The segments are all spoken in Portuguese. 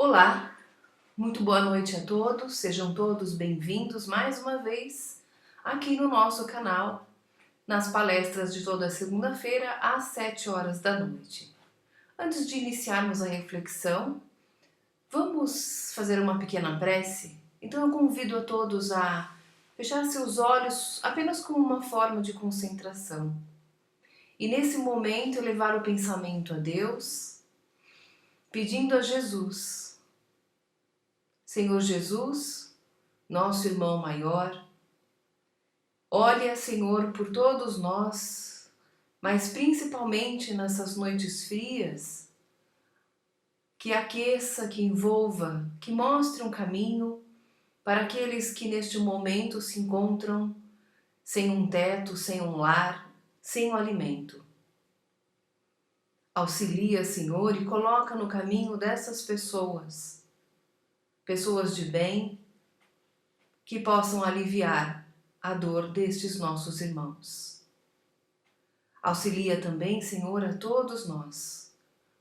Olá, muito boa noite a todos, sejam todos bem-vindos mais uma vez aqui no nosso canal, nas palestras de toda segunda-feira às 7 horas da noite. Antes de iniciarmos a reflexão, vamos fazer uma pequena prece? Então eu convido a todos a fechar seus olhos apenas como uma forma de concentração. E nesse momento elevar o pensamento a Deus, pedindo a Jesus: Senhor Jesus, nosso irmão maior, olha, Senhor, por todos nós, mas principalmente nessas noites frias, que aqueça, que envolva, que mostre um caminho para aqueles que neste momento se encontram sem um teto, sem um lar, sem um alimento. Auxilia, Senhor, e coloca no caminho dessas pessoas, pessoas de bem, que possam aliviar a dor destes nossos irmãos. Auxilia também, Senhor, a todos nós,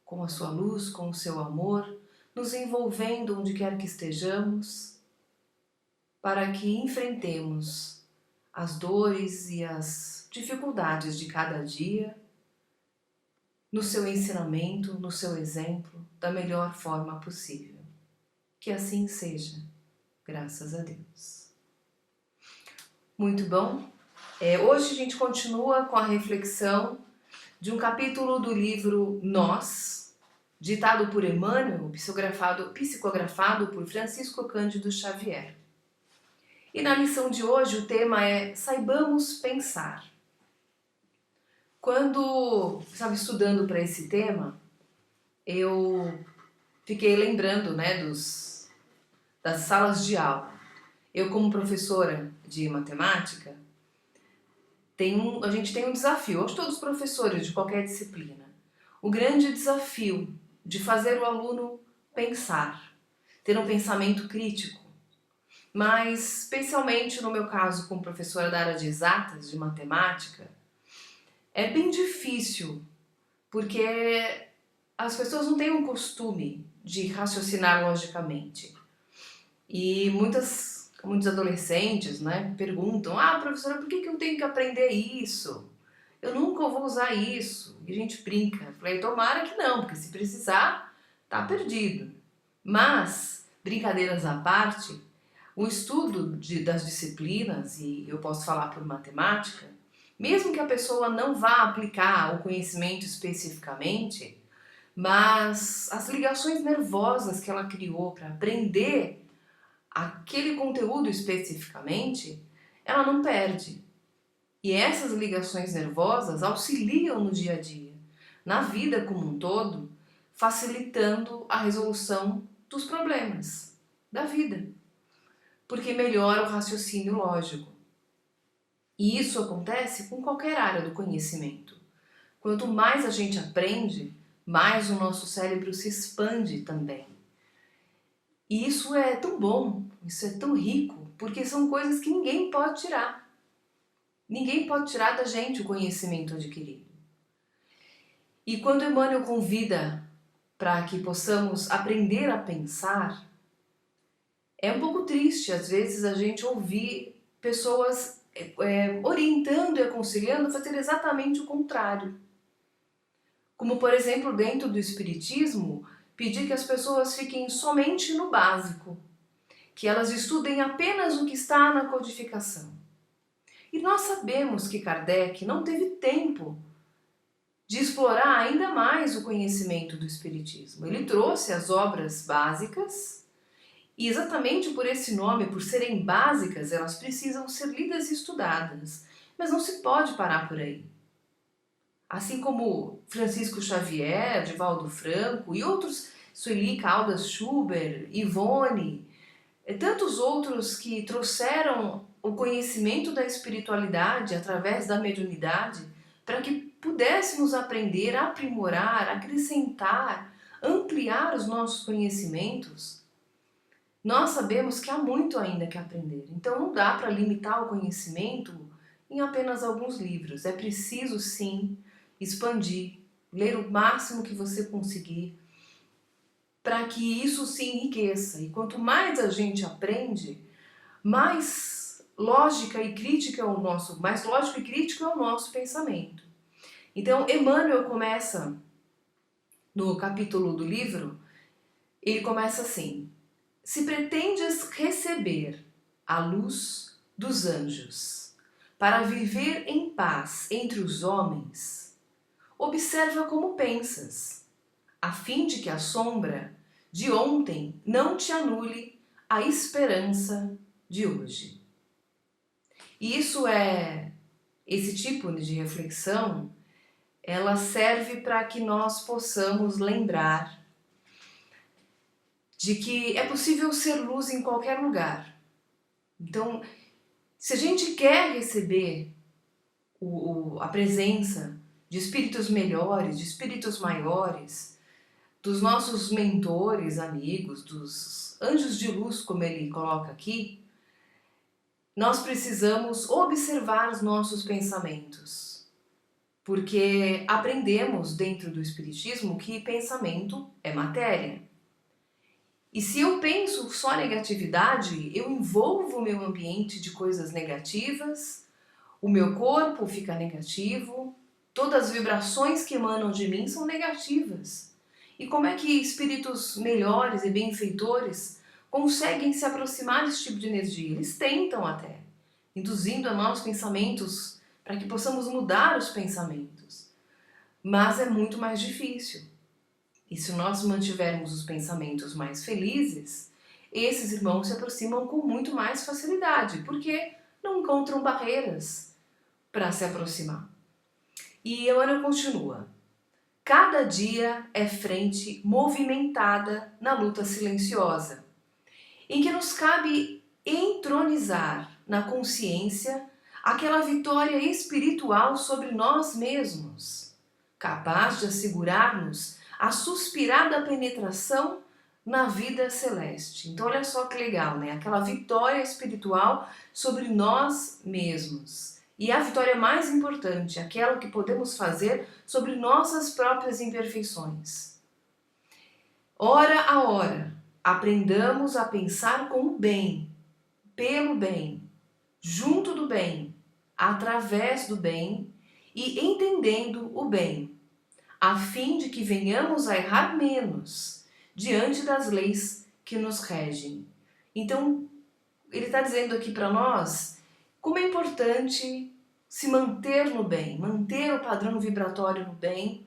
com a sua luz, com o seu amor, nos envolvendo onde quer que estejamos, para que enfrentemos as dores e as dificuldades de cada dia, no seu ensinamento, no seu exemplo, da melhor forma possível. Que assim seja, graças a Deus. Muito bom. Hoje a gente continua com a reflexão de um capítulo do livro Nós, ditado por Emmanuel, psicografado por Francisco Cândido Xavier. E na lição de hoje o tema é Saibamos Pensar. Quando estava estudando para esse tema, eu fiquei lembrando, das salas de aula. Eu, como professora de matemática, a gente tem um desafio, acho que todos os professores de qualquer disciplina, o grande desafio de fazer o aluno pensar, ter um pensamento crítico. Mas, especialmente no meu caso, como professora da área de exatas, de matemática, é bem difícil, porque as pessoas não têm um costume de raciocinar logicamente. E muitos adolescentes, perguntam: professora, por que eu tenho que aprender isso? Eu nunca vou usar isso. E a gente brinca. Eu falei: tomara que não, porque se precisar, tá perdido. Mas, brincadeiras à parte, o estudo das disciplinas, e eu posso falar por matemática, mesmo que a pessoa não vá aplicar o conhecimento especificamente, mas as ligações nervosas que ela criou para aprender aquele conteúdo especificamente, ela não perde. E essas ligações nervosas auxiliam no dia a dia, na vida como um todo, facilitando a resolução dos problemas da vida, porque melhora o raciocínio lógico. E isso acontece com qualquer área do conhecimento. Quanto mais a gente aprende, mais o nosso cérebro se expande também. E isso é tão bom, isso é tão rico, porque são coisas que ninguém pode tirar. Ninguém pode tirar da gente o conhecimento adquirido. E quando Emmanuel convida para que possamos aprender a pensar, é um pouco triste, às vezes, a gente ouvir pessoas orientando e aconselhando a fazer exatamente o contrário. Como, por exemplo, dentro do Espiritismo, pedir que as pessoas fiquem somente no básico, que elas estudem apenas o que está na codificação. E nós sabemos que Kardec não teve tempo de explorar ainda mais o conhecimento do Espiritismo. Ele trouxe as obras básicas e exatamente por esse nome, por serem básicas, elas precisam ser lidas e estudadas. Mas não se pode parar por aí. Assim como Francisco Xavier, Divaldo Franco e outros, Sueli, Caldas, Schubert, Ivone, tantos outros que trouxeram o conhecimento da espiritualidade através da mediunidade para que pudéssemos aprender, aprimorar, acrescentar, ampliar os nossos conhecimentos. Nós sabemos que há muito ainda que aprender, então não dá para limitar o conhecimento em apenas alguns livros. É preciso sim expandir, ler o máximo que você conseguir, para que isso se enriqueça. E quanto mais a gente aprende, mais lógica e crítica é o nosso, mais lógico e crítico é o nosso pensamento. Então, Emmanuel começa no capítulo do livro, ele começa assim: se pretendes receber a luz dos anjos para viver em paz entre os homens, observa como pensas, a fim de que a sombra de ontem não te anule a esperança de hoje. E esse tipo de reflexão, ela serve para que nós possamos lembrar de que é possível ser luz em qualquer lugar. Então, se a gente quer receber a presença de espíritos melhores, de espíritos maiores, dos nossos mentores, amigos, dos anjos de luz, como ele coloca aqui, nós precisamos observar os nossos pensamentos. Porque aprendemos dentro do Espiritismo que pensamento é matéria. E se eu penso só negatividade, eu envolvo o meu ambiente de coisas negativas, o meu corpo fica negativo, todas as vibrações que emanam de mim são negativas. E como é que espíritos melhores e benfeitores conseguem se aproximar desse tipo de energia? Eles tentam até, induzindo a nós pensamentos para que possamos mudar os pensamentos. Mas é muito mais difícil. E se nós mantivermos os pensamentos mais felizes, esses irmãos se aproximam com muito mais facilidade, porque não encontram barreiras para se aproximar. E Emmanuel continua: cada dia é frente movimentada na luta silenciosa, em que nos cabe entronizar na consciência aquela vitória espiritual sobre nós mesmos, capaz de assegurar-nos a suspirada penetração na vida celeste. Então olha só que legal, né? Aquela vitória espiritual sobre nós mesmos. E a vitória mais importante, aquela que podemos fazer sobre nossas próprias imperfeições. Hora a hora, aprendamos a pensar com o bem, pelo bem, junto do bem, através do bem e entendendo o bem, a fim de que venhamos a errar menos diante das leis que nos regem. Então, ele está dizendo aqui para nós como é importante se manter no bem, manter o padrão vibratório no bem,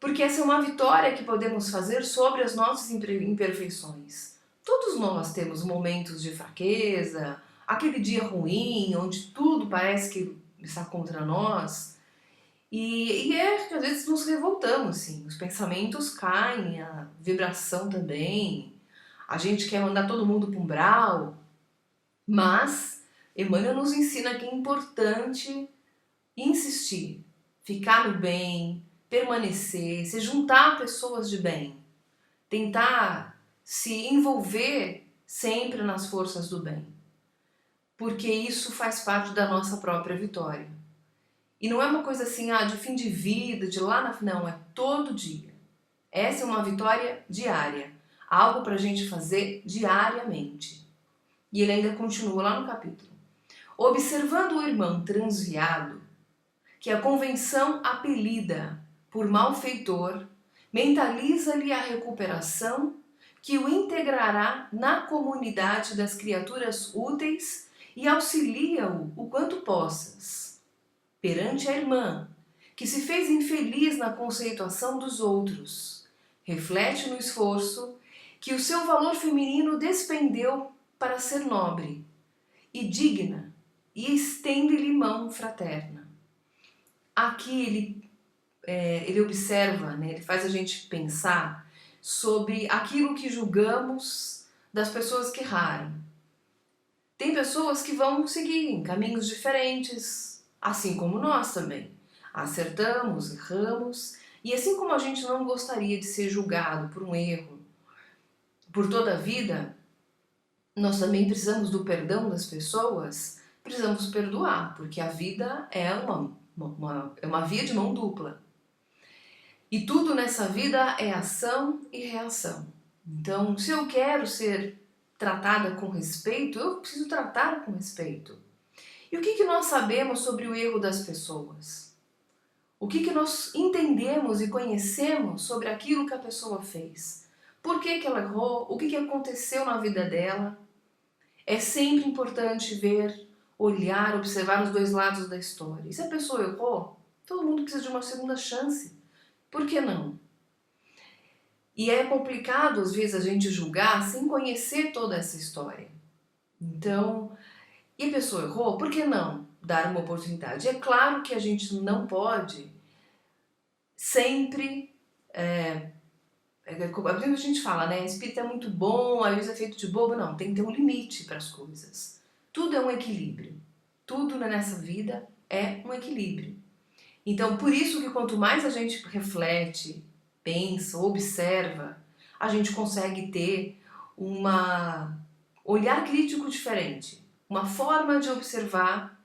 porque essa é uma vitória que podemos fazer sobre as nossas imperfeições. Todos nós temos momentos de fraqueza, aquele dia ruim, onde tudo parece que está contra nós. E é que às vezes nos revoltamos, sim. Os pensamentos caem, a vibração também. A gente quer mandar todo mundo para um umbral. Mas Emmanuel nos ensina que é importante insistir, ficar no bem, permanecer, se juntar a pessoas de bem. Tentar se envolver sempre nas forças do bem. Porque isso faz parte da nossa própria vitória. E não é uma coisa assim, de fim de vida, de lá na... Não, é todo dia. Essa é uma vitória diária. Algo para a gente fazer diariamente. E ele ainda continua lá no capítulo. Observando o irmão transviado, que a convenção apelida por malfeitor, mentaliza-lhe a recuperação que o integrará na comunidade das criaturas úteis e auxilia-o o quanto possas. Perante a irmã, que se fez infeliz na conceituação dos outros, reflete no esforço que o seu valor feminino despendeu para ser nobre e digna, e estende-lhe mão fraterna. Aqui ele observa, né, ele faz a gente pensar sobre aquilo que julgamos das pessoas que erraram. Tem pessoas que vão seguir em caminhos diferentes, assim como nós também. Acertamos, erramos, e assim como a gente não gostaria de ser julgado por um erro por toda a vida, nós também precisamos do perdão das pessoas, precisamos perdoar, porque a vida é uma via de mão dupla. E tudo nessa vida é ação e reação. Então, se eu quero ser tratada com respeito, eu preciso tratar com respeito. E o que nós sabemos sobre o erro das pessoas? O que nós entendemos e conhecemos sobre aquilo que a pessoa fez? Por que ela errou? O que aconteceu na vida dela? É sempre importante ver, olhar, observar os dois lados da história. E se a pessoa errou, todo mundo precisa de uma segunda chance. Por que não? E é complicado, às vezes, a gente julgar sem conhecer toda essa história. Então, e a pessoa errou, por que não dar uma oportunidade? É claro que a gente não pode sempre... a gente fala, né? Espírito é muito bom, às vezes é feito de bobo. Não, tem que ter um limite para as coisas. Tudo é um equilíbrio. Tudo nessa vida é um equilíbrio. Então, por isso que quanto mais a gente reflete, pensa, observa, a gente consegue ter um olhar crítico diferente, uma forma de observar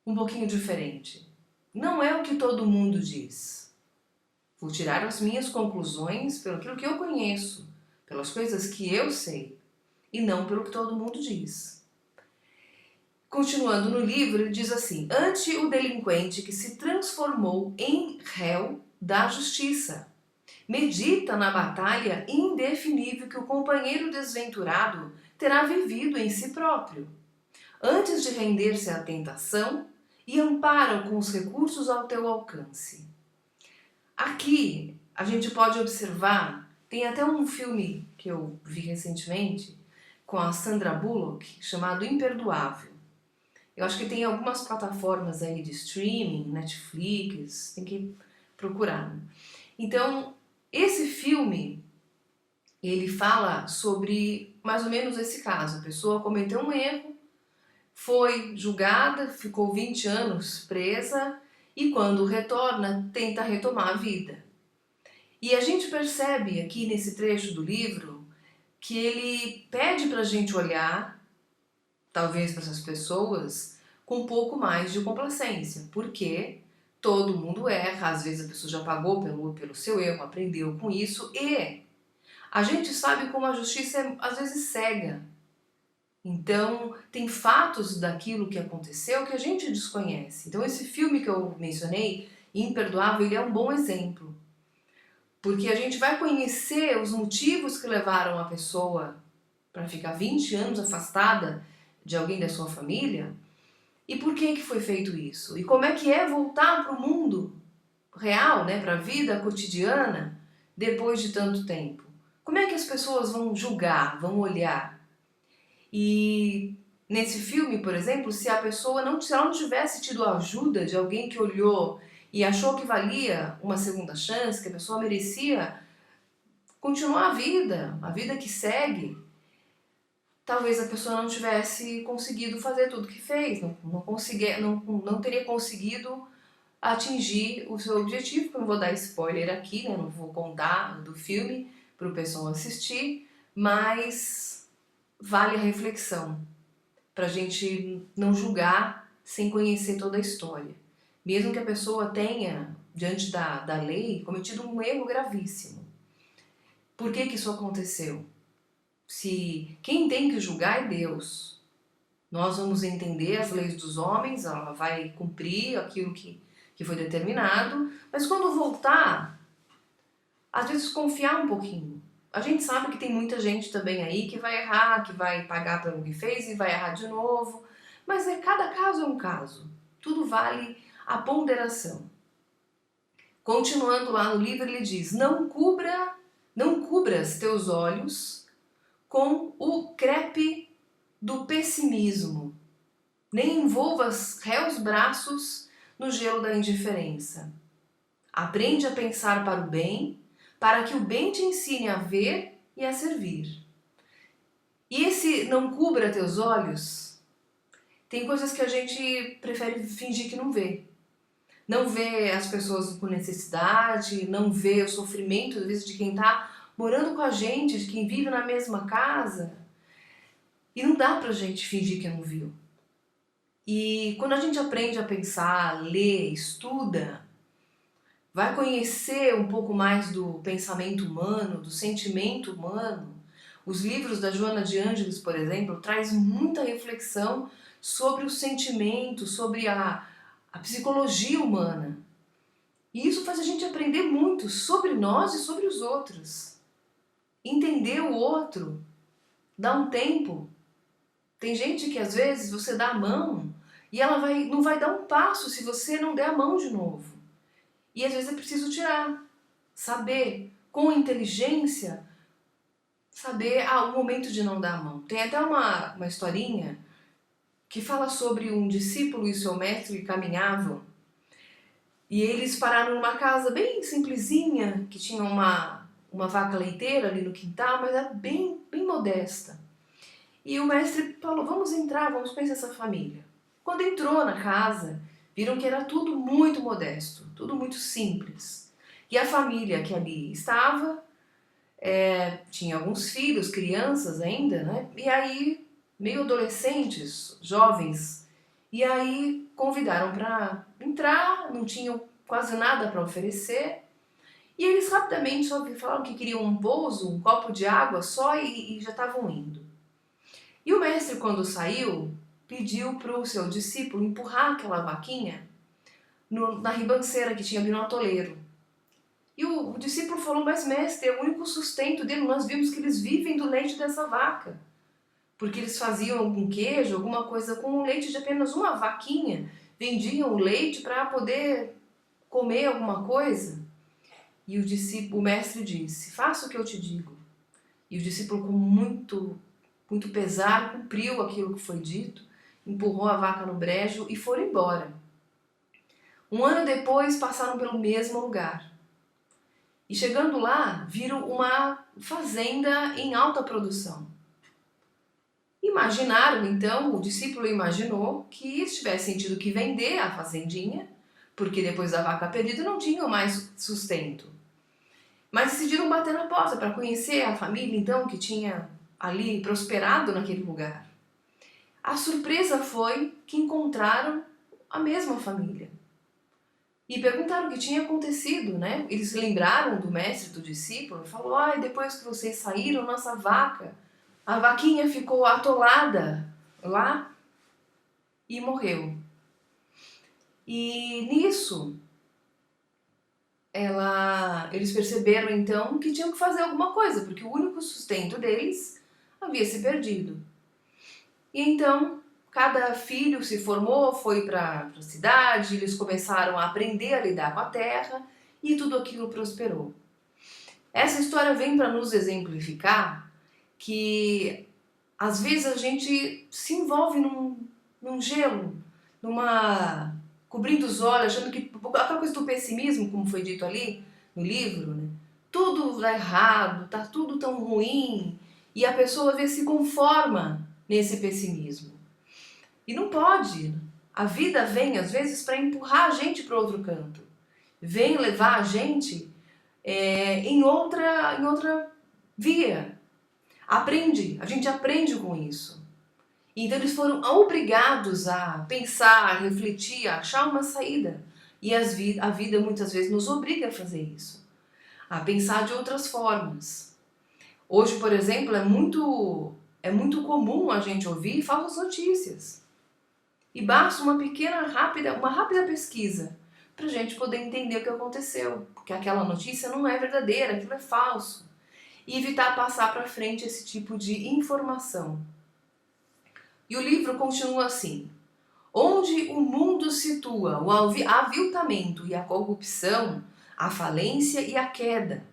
um pouquinho diferente. Não é o que todo mundo diz. Vou tirar as minhas conclusões pelo que eu conheço, pelas coisas que eu sei, e não pelo que todo mundo diz. Continuando no livro, ele diz assim: ante o delinquente que se transformou em réu da justiça, medita na batalha indefinível que o companheiro desventurado terá vivido em si próprio, antes de render-se à tentação, e ampara com os recursos ao teu alcance. Aqui a gente pode observar, tem até um filme que eu vi recentemente com a Sandra Bullock, chamado Imperdoável. Eu acho que tem algumas plataformas aí de streaming, Netflix, tem que procurar. Então, esse filme, ele fala sobre mais ou menos esse caso. A pessoa cometeu um erro, foi julgada, ficou 20 anos presa e quando retorna, tenta retomar a vida. E a gente percebe aqui nesse trecho do livro que ele pede pra gente olhar, talvez para essas pessoas, com um pouco mais de complacência, porque todo mundo erra, às vezes a pessoa já pagou pelo seu erro, aprendeu com isso, e a gente sabe como a justiça é às vezes cega. Então, tem fatos daquilo que aconteceu que a gente desconhece. Então, esse filme que eu mencionei, Imperdoável, ele é um bom exemplo. Porque a gente vai conhecer os motivos que levaram a pessoa para ficar 20 anos afastada de alguém da sua família. E por que foi feito isso? E como é que é voltar para o mundo real, né, para a vida cotidiana, depois de tanto tempo? Como é que as pessoas vão julgar, vão olhar? E nesse filme, por exemplo, se a pessoa não, se ela não tivesse tido a ajuda de alguém que olhou e achou que valia uma segunda chance, que a pessoa merecia continuar a vida que segue, talvez a pessoa não tivesse conseguido fazer tudo que fez, não teria conseguido atingir o seu objetivo, que eu não vou dar spoiler aqui, né? Não vou contar do filme para o pessoal assistir, mas vale a reflexão, para a gente não julgar sem conhecer toda a história. Mesmo que a pessoa tenha, diante da lei, cometido um erro gravíssimo. Por que isso aconteceu? Se quem tem que julgar é Deus, nós vamos entender as leis dos homens, ela vai cumprir aquilo que foi determinado, mas quando voltar, às vezes confiar um pouquinho. A gente sabe que tem muita gente também aí que vai errar, que vai pagar pelo que fez e vai errar de novo, mas cada caso é um caso. Tudo vale a ponderação. Continuando lá no livro, ele diz: não cubras teus olhos com o crepe do pessimismo, nem envolvas réus braços no gelo da indiferença. Aprende a pensar para o bem, para que o bem te ensine a ver e a servir. E esse não cubra teus olhos, tem coisas que a gente prefere fingir que não vê. Não vê as pessoas com necessidade, não vê o sofrimento, às vezes, de quem está morando com a gente, de quem vive na mesma casa. E não dá pra gente fingir que não viu. E quando a gente aprende a pensar, lê, estuda, vai conhecer um pouco mais do pensamento humano, do sentimento humano. Os livros da Joana de Ângeles, por exemplo, traz muita reflexão sobre o sentimento, sobre a psicologia humana. E isso faz a gente aprender muito sobre nós e sobre os outros. Entender o outro, dar um tempo. Tem gente que às vezes você dá a mão e ela não vai dar um passo se você não der a mão de novo. E às vezes é preciso tirar, saber, com inteligência, saber o momento de não dar a mão. Tem até uma historinha que fala sobre um discípulo e seu mestre que caminhavam e eles pararam numa casa bem simplesinha, que tinha uma vaca leiteira ali no quintal, mas era bem modesta. E o mestre falou, vamos entrar, vamos conhecer essa família. Quando entrou na casa, viram que era tudo muito modesto, tudo muito simples. E a família que ali estava, tinha alguns filhos, crianças ainda, né? E aí, meio adolescentes, jovens, e aí convidaram para entrar, não tinham quase nada para oferecer. E eles rapidamente só falaram que queriam um pouso, um copo de água só e já estavam indo. E o mestre, quando saiu, pediu para o seu discípulo empurrar aquela vaquinha na ribanceira que tinha ali no atoleiro. E o discípulo falou, mas mestre, é o único sustento dele, nós vimos que eles vivem do leite dessa vaca. Porque eles faziam algum queijo, alguma coisa com o leite de apenas uma vaquinha, vendiam o leite para poder comer alguma coisa. E o mestre disse, faça o que eu te digo. E o discípulo, com muito pesar, cumpriu aquilo que foi dito, empurrou a vaca no brejo e foram embora. Um ano depois, passaram pelo mesmo lugar. E chegando lá, viram uma fazenda em alta produção. Imaginaram, então, o discípulo imaginou que eles tivessem tido que vender a fazendinha, porque depois da vaca perdida não tinham mais sustento. Mas decidiram bater na porta para conhecer a família, então, que tinha ali prosperado naquele lugar. A surpresa foi que encontraram a mesma família. E perguntaram o que tinha acontecido, né? Eles se lembraram do mestre, do discípulo, e falou, depois que vocês saíram, nossa vaca, a vaquinha ficou atolada lá e morreu. E nisso, eles perceberam então que tinham que fazer alguma coisa, porque o único sustento deles havia se perdido. E então, cada filho se formou, foi para a cidade, eles começaram a aprender a lidar com a terra e tudo aquilo prosperou. Essa história vem para nos exemplificar que às vezes a gente se envolve num gelo, cobrindo os olhos, achando que aquela coisa do pessimismo, como foi dito ali no livro, né? Tudo dá errado, tá tudo tão ruim, e a pessoa às vezes se conforma nesse pessimismo. E não pode. A vida vem às vezes para empurrar a gente para outro canto. Vem levar a gente em outra via. A gente aprende com isso. Então eles foram obrigados a pensar, a refletir, a achar uma saída. E a vida muitas vezes nos obriga a fazer isso, a pensar de outras formas. Hoje, por exemplo, é muito comum a gente ouvir falsas notícias. E basta uma rápida pesquisa para a gente poder entender o que aconteceu, porque aquela notícia não é verdadeira, aquilo é falso. E evitar passar para frente esse tipo de informação. E o livro continua assim: onde o mundo situa o aviltamento e a corrupção, a falência e a queda.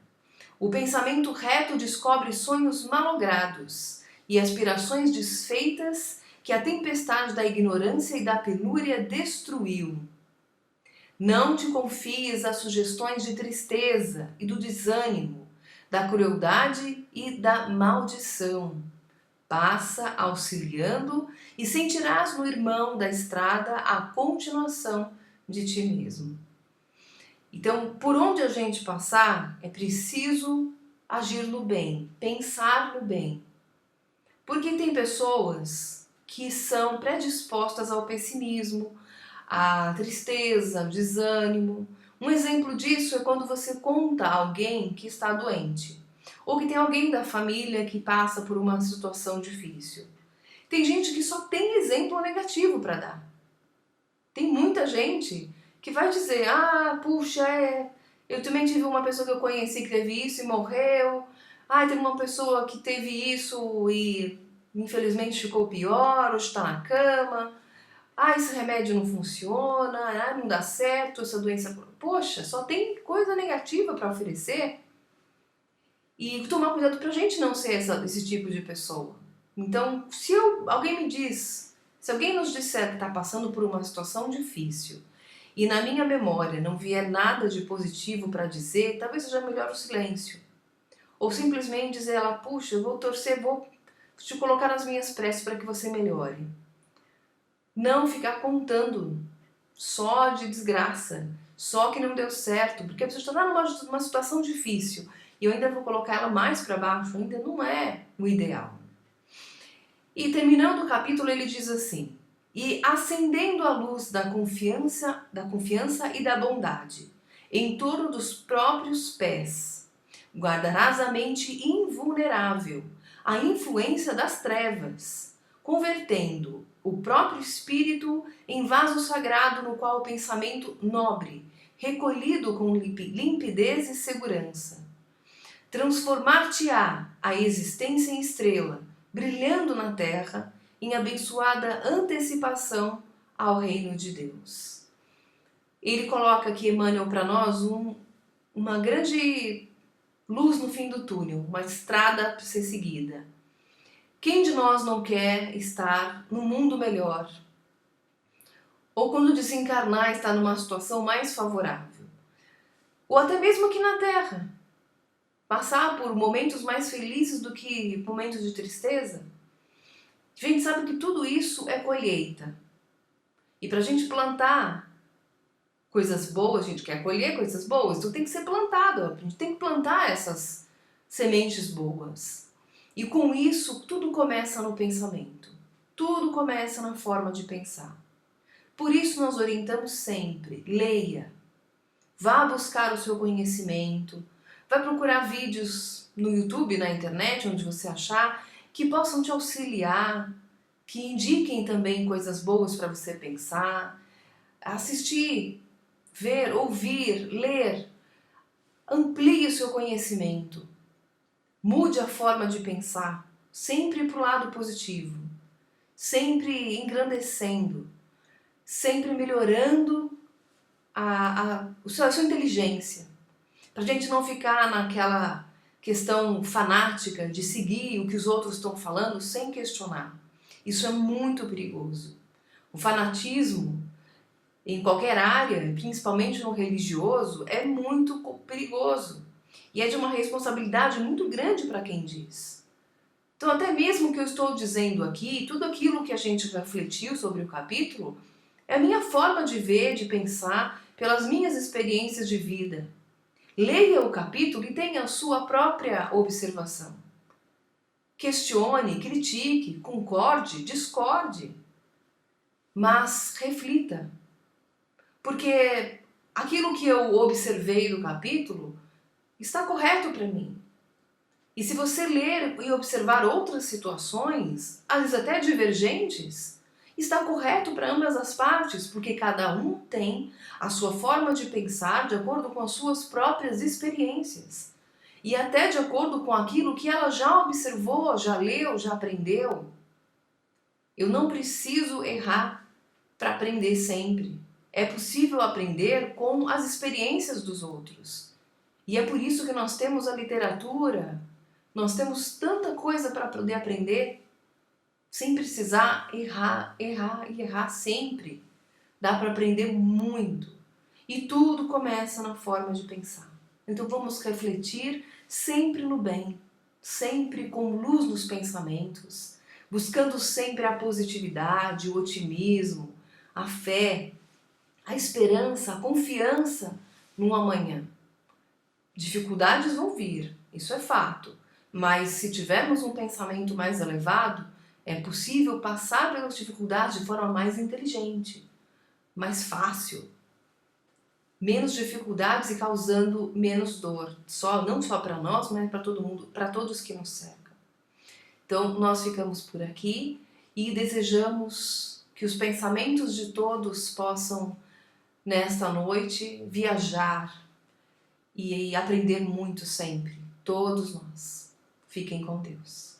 O pensamento reto descobre sonhos malogrados e aspirações desfeitas que a tempestade da ignorância e da penúria destruiu. Não te confies às sugestões de tristeza e do desânimo, da crueldade e da maldição. Passa auxiliando e sentirás no irmão da estrada a continuação de ti mesmo. Então, por onde a gente passar, é preciso agir no bem, pensar no bem. Porque tem pessoas que são predispostas ao pessimismo, à tristeza, ao desânimo. Um exemplo disso é quando você conta a alguém que está doente, ou que tem alguém da família que passa por uma situação difícil. Tem gente que só tem exemplo negativo para dar. Tem muita gente que vai dizer, puxa, eu também tive uma pessoa que eu conheci que teve isso e morreu. Tem uma pessoa que teve isso e infelizmente ficou pior, hoje está na cama. Esse remédio não funciona, não dá certo, essa doença... Poxa, só tem coisa negativa para oferecer. E tomar cuidado pra gente não ser esse tipo de pessoa. Então, se alguém nos disser que está passando por uma situação difícil e na minha memória não vier nada de positivo para dizer, talvez seja melhor o silêncio. Ou simplesmente dizer ela, puxa, eu vou torcer, vou te colocar nas minhas preces para que você melhore. Não ficar contando só de desgraça, só que não deu certo, porque a pessoa está numa situação difícil e eu ainda vou colocar ela mais para baixo, ainda não é o ideal. E terminando o capítulo ele diz assim, e acendendo a luz da confiança e da bondade em torno dos próprios pés, guardarás a mente invulnerável à influência das trevas, convertendo o próprio espírito em vaso sagrado no qual o pensamento nobre, recolhido com limpidez e segurança, transformar-te-á a existência em estrela, brilhando na terra, em abençoada antecipação ao reino de Deus. Ele coloca aqui, Emmanuel, para nós uma grande luz no fim do túnel, uma estrada para ser seguida. Quem de nós não quer estar num mundo melhor? Ou quando desencarnar, estar numa situação mais favorável? Ou até mesmo aqui na Terra, passar por momentos mais felizes do que momentos de tristeza? A gente sabe que tudo isso é colheita. E para a gente plantar coisas boas, a gente quer colher coisas boas, então tem que ser plantado, a gente tem que plantar essas sementes boas. E com isso, tudo começa no pensamento. Tudo começa na forma de pensar. Por isso nós orientamos sempre, leia, vá buscar o seu conhecimento, vai procurar vídeos no YouTube, na internet, onde você achar, que possam te auxiliar, que indiquem também coisas boas para você pensar, assistir, ver, ouvir, ler. Amplie o seu conhecimento, mude a forma de pensar, sempre para o lado positivo, sempre engrandecendo, sempre melhorando a sua inteligência, para a gente não ficar naquela questão fanática de seguir o que os outros estão falando sem questionar. Isso é muito perigoso. O fanatismo em qualquer área, principalmente no religioso, é muito perigoso. E é de uma responsabilidade muito grande para quem diz. Então, até mesmo o que eu estou dizendo aqui, tudo aquilo que a gente refletiu sobre o capítulo, é a minha forma de ver, de pensar, pelas minhas experiências de vida. Leia o capítulo e tenha a sua própria observação. Questione, critique, concorde, discorde, mas reflita. Porque aquilo que eu observei no capítulo está correto para mim. E se você ler e observar outras situações, às vezes até divergentes, está correto para ambas as partes, porque cada um tem a sua forma de pensar de acordo com as suas próprias experiências. E até de acordo com aquilo que ela já observou, já leu, já aprendeu. Eu não preciso errar para aprender sempre. É possível aprender com as experiências dos outros. E é por isso que nós temos a literatura, nós temos tanta coisa para poder aprender, sem precisar errar e errar sempre. Dá para aprender muito. E tudo começa na forma de pensar. Então vamos refletir sempre no bem, sempre com luz nos pensamentos, buscando sempre a positividade, o otimismo, a fé, a esperança, a confiança no amanhã. Dificuldades vão vir, isso é fato, mas se tivermos um pensamento mais elevado, é possível passar pelas dificuldades de forma mais inteligente, mais fácil. menos dificuldades e causando menos dor, não só para nós, mas para todo mundo, para todos que nos cercam. Então, nós ficamos por aqui e desejamos que os pensamentos de todos possam, nesta noite, viajar e aprender muito sempre. Todos nós. Fiquem com Deus.